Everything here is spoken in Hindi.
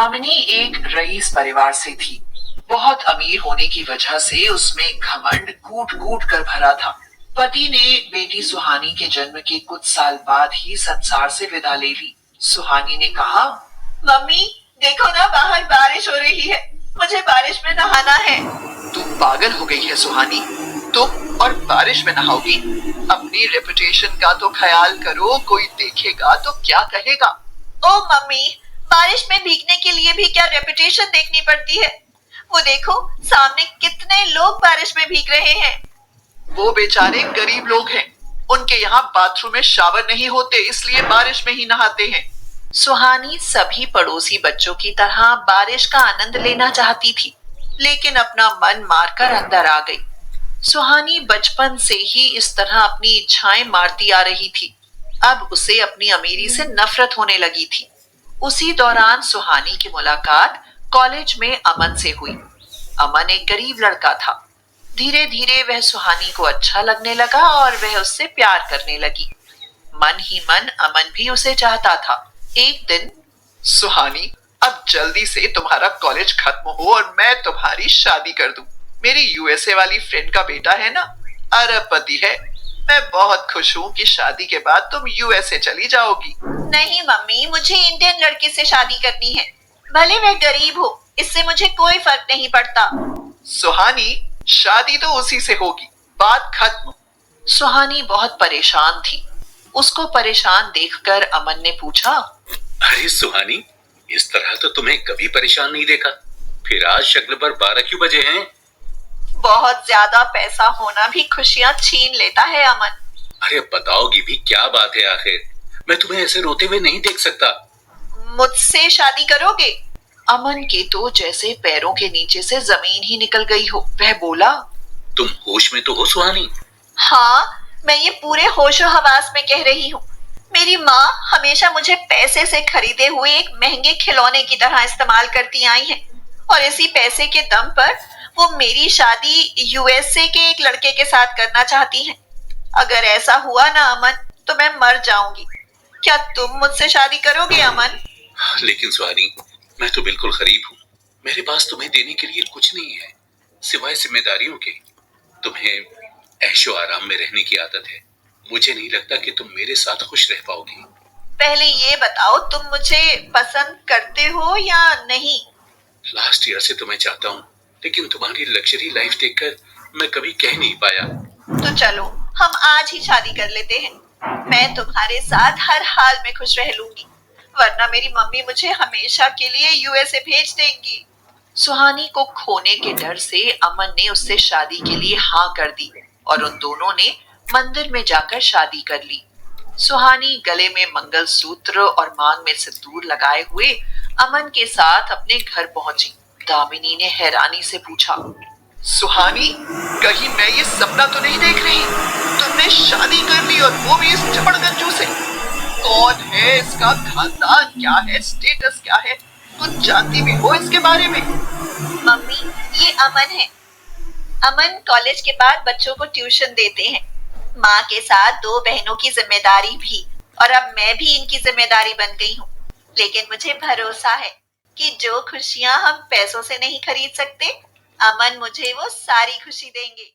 दामिनी एक रईस परिवार से थी। बहुत अमीर होने की वजह से उसमें घमंड कूट कूट कर भरा था। पति ने बेटी सुहानी के जन्म के कुछ साल बाद ही संसार से विदा ले ली। सुहानी ने कहा, मम्मी देखो ना, बाहर बारिश हो रही है, मुझे बारिश में नहाना है। तू पागल हो गई है सुहानी, तुम और बारिश में नहाओगी? अपनी रेपुटेशन का तो ख्याल करो, कोई देखेगा तो क्या कहेगा? ओ मम्मी, बारिश में भीगने के लिए भी क्या रेपुटेशन देखनी पड़ती है? वो देखो सामने कितने लोग बारिश में भीग रहे हैं। वो बेचारे गरीब लोग हैं, उनके यहाँ बाथरूम में शावर नहीं होते, इसलिए बारिश में ही नहाते हैं। सुहानी सभी पड़ोसी बच्चों की तरह बारिश का आनंद लेना चाहती थी, लेकिन अपना मन मारकर अंदर आ गई। सुहानी बचपन से ही इस तरह अपनी इच्छाएं मारती आ रही थी। अब उसे अपनी अमीरी से नफरत होने लगी थी। उसी दौरान सुहानी की मुलाकात कॉलेज में अमन से हुई। अमन एक गरीब लड़का था। धीरे धीरे वह सुहानी को अच्छा लगने लगा और वह उससे प्यार करने लगी। मन ही मन अमन भी उसे चाहता था। एक दिन, सुहानी अब जल्दी से तुम्हारा कॉलेज खत्म हो और मैं तुम्हारी शादी कर दूं। मेरी यूएसए वाली फ्रेंड का बेटा है ना, अरबपति है। मैं बहुत खुश हूँ कि शादी के बाद तुम यूएसए चली जाओगी। नहीं मम्मी, मुझे इंडियन लड़के से शादी करनी है, भले वह गरीब हो, इससे मुझे कोई फर्क नहीं पड़ता। सुहानी, शादी तो उसी से होगी, बात खत्म। सुहानी बहुत परेशान थी। उसको परेशान देखकर अमन ने पूछा, अरे सुहानी, इस तरह तो तुम्हें कभी परेशान नहीं देखा, फिर आज शक्ल पर 12 क्यों बजे हैं? बहुत ज्यादा पैसा होना भी खुशियां छीन लेता है अमन। अरे बताओगी भी, क्या बात है आखिर? मैं तुम्हें ऐसे रोते हुए नहीं देख सकता। मुझसे शादी करोगे? अमन के तो जैसे पैरों के नीचे से जमीन ही निकल गई हो। वह बोला, तुम होश में तो हो सुहानी? हाँ, मैं ये पूरे होशो हवास में कह रही हूँ। मेरी माँ हमेशा मुझे पैसे से खरीदे हुए एक महंगे खिलौने की तरह इस्तेमाल करती आई है, और इसी पैसे के दम पर वो मेरी शादी यूएसए के एक लड़के के साथ करना चाहती हैं। अगर ऐसा हुआ ना अमन, तो मैं मर जाऊंगी। क्या तुम मुझसे शादी करोगे अमन? लेकिन सुहानी, मैं तो बिल्कुल गरीब हूँ। मेरे पास तुम्हें देने के लिए कुछ नहीं है, सिवाय जिम्मेदारियों के। तुम्हें ऐशो आराम में रहने की आदत है। मुझे नहीं लगता कि तुम मेरे साथ खुश रह पाओगी। पहले ये बताओ, तुम मुझे पसंद करते हो या नहीं? लास्ट ईयर से तुम्हें चाहता हूँ, लेकिन तुम्हारी लग्जरी लाइफ देखकर मैं कभी कह नहीं पाया। तो चलो हम आज ही शादी कर लेते हैं। मैं तुम्हारे साथ हर हाल में खुश रह लूंगी, वरना मेरी मम्मी मुझे हमेशा के लिए यूएसए भेज देंगी। सुहानी को खोने के डर से अमन ने उससे शादी के लिए हाँ कर दी और उन दोनों ने मंदिर में जाकर शादी कर ली। सुहानी गले में मंगलसूत्र और मांग में सिंदूर लगाए हुए अमन के साथ अपने घर पहुंची। दामिनी ने हैरानी से पूछा, सुहानी, कहीं मैं ये सपना तो नहीं देख रही? तुमने शादी कर ली और वो भी इस चपड़गंजू से? कौन है इसका खानदान, क्या है स्टेटस, क्या है? कुछ जानती भी हो इसके बारे में? मम्मी, ये अमन है। अमन कॉलेज के बाद बच्चों को ट्यूशन देते हैं। माँ के साथ 2 बहनों की जिम्मेदारी भी, और अब मैं भी इनकी जिम्मेदारी बन गई हूँ। लेकिन मुझे भरोसा है कि जो खुशियाँ हम पैसों से नहीं खरीद सकते, अमन मुझे वो सारी खुशी देंगे।